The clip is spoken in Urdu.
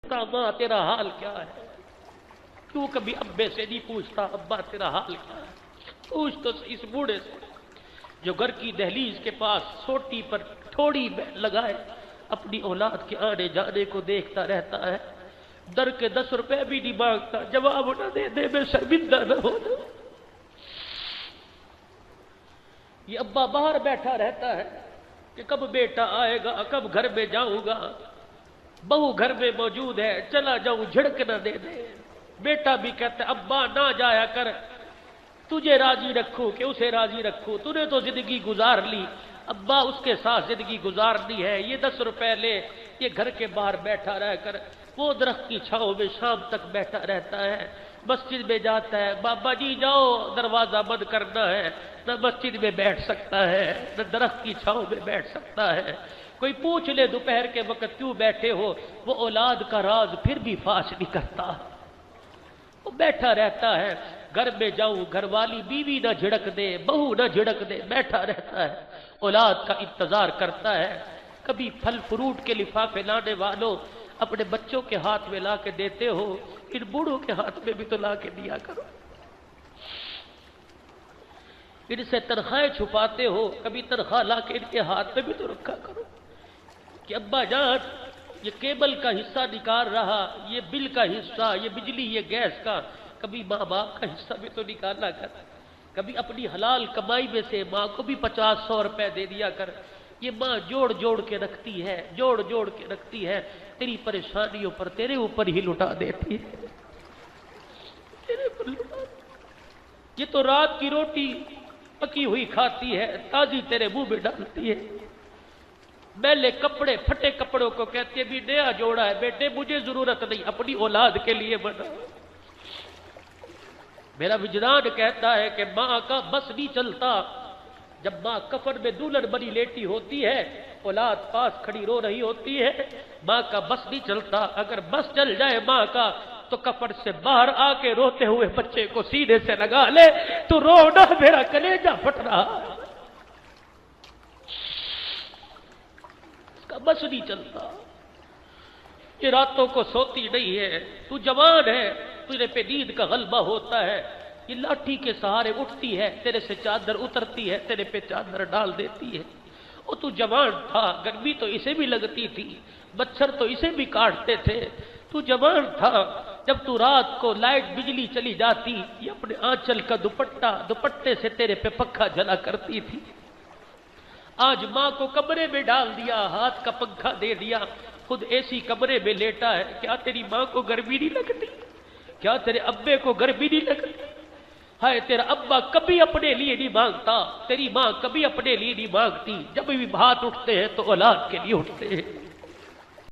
ماں تیرا حال کیا ہے؟ کیوں کبھی ابے سے نہیں پوچھتا ابا تیرا حال کیا ہے؟ پوچھ تو اس بوڑھے سے جو گھر کی دہلیز کے پاس سوٹی پر تھوڑی لگائے اپنی اولاد کے آنے جانے کو دیکھتا رہتا ہے، در کے 10 روپے بھی نہیں مانگتا، جواب نہ دے دے میں شرمندہ نہ ہو جاؤں۔ یہ ابا باہر بیٹھا رہتا ہے کہ کب بیٹا آئے گا، کب گھر میں جاؤں گا، بہو گھر میں موجود ہے چلا جاؤں جھڑک نہ دے دے۔ بیٹا بھی کہتا ہے ابا نہ جایا کر، تجھے راضی رکھوں کہ اسے راضی رکھوں، تو نے تو زندگی گزار لی، ابا اس کے ساتھ زندگی گزارنی ہے، یہ 10 روپے لے، یہ گھر کے باہر بیٹھا رہ کر وہ درخت کی چھاؤں میں شام تک بیٹھا رہتا ہے، مسجد میں جاتا ہے، بابا جی جاؤ دروازہ بند کرنا ہے، نہ مسجد میں بیٹھ سکتا ہے نہ درخت کی چھاؤں میں بیٹھ سکتا ہے۔ کوئی پوچھ لے دوپہر کے وقت کیوں بیٹھے ہو، وہ اولاد کا راز پھر بھی فاش نہیں کرتا، وہ بیٹھا رہتا ہے۔ گھر میں جاؤں گھر والی بیوی نہ جھڑک دے، بہو نہ جھڑک دے، بیٹھا رہتا ہے، اولاد کا انتظار کرتا ہے۔ کبھی پھل فروٹ کے لفافے لانے والوں اپنے بچوں کے ہاتھ میں لا کے دیتے ہو، ان بوڑھوں کے ہاتھ میں بھی تو لا کے دیا کرو، ان سے تنخواہیں چھپاتے ہو، کبھی تنخواہ لا کے ان کے ہاتھ میں بھی تو رکھا کرو کہ ابا جان یہ کیبل کا حصہ نکال رہا، یہ بل کا حصہ، یہ بجلی یہ گیس کا، کبھی ماں باپ کا حصہ بھی تو نکالنا کر، کبھی اپنی حلال کمائی میں سے ماں کو بھی 50-100 روپے دے دیا کر۔ یہ ماں جوڑ جوڑ کے رکھتی ہے، جوڑ جوڑ کے رکھتی ہے، تیری پریشانیوں پر تیرے اوپر ہی لٹا دیتی ہے، تیرے پر لٹا دیتی۔ یہ تو رات کی روٹی پکی ہوئی کھاتی ہے، تازی تیرے منہ میں ڈالتی ہے، میلے کپڑے پھٹے کپڑوں کو کہتے ہیں بھی نیا جوڑا ہے، بیٹے مجھے ضرورت نہیں، اپنی اولاد کے لیے بنا۔ میرا وجدان کہتا ہے کہ ماں کا بس نہیں چلتا، جب ماں کفن میں دلہن بنی لیٹی ہوتی ہے، اولاد پاس کھڑی رو رہی ہوتی ہے، ماں کا بس نہیں چلتا۔ اگر بس چل جائے ماں کا تو کفن سے باہر آ کے روتے ہوئے بچے کو سینے سے لگا لے، تو رونا میرا کلیجہ پھٹ رہا ہے، اس کا بس نہیں چلتا، یہ راتوں کو سوتی نہیں ہے، تو جوان ہے، تجھے پہ نیند کا غلبہ ہوتا ہے، یہ لاٹھی کے سہارے اٹھتی ہے، تیرے سے چادر اترتی ہے، تیرے پہ چادر ڈال دیتی ہے۔ وہ تو جوان تھا، گرمی تو اسے بھی لگتی تھی، مچھر تو اسے بھی کاٹتے تھے، تو جوان تھا جب تو رات کو لائٹ بجلی چلی جاتی، یہ اپنے آنچل کا دوپٹے سے تیرے پہ پنکھا جلا کرتی تھی۔ آج ماں کو کمرے میں ڈال دیا، ہاتھ کا پنکھا دے دیا، خود ایسی کمرے میں لیٹا ہے، کیا تیری ماں کو گرمی نہیں لگتی؟ کیا تیرے ابے کو گرمی نہیں لگتی؟ ہائے تیرا ابا کبھی اپنے لیے نہیں مانگتا، تیری ماں کبھی اپنے لیے نہیں مانگتی، جب بھی ہاتھ اٹھتے ہیں تو اولاد کے لیے اٹھتے ہیں۔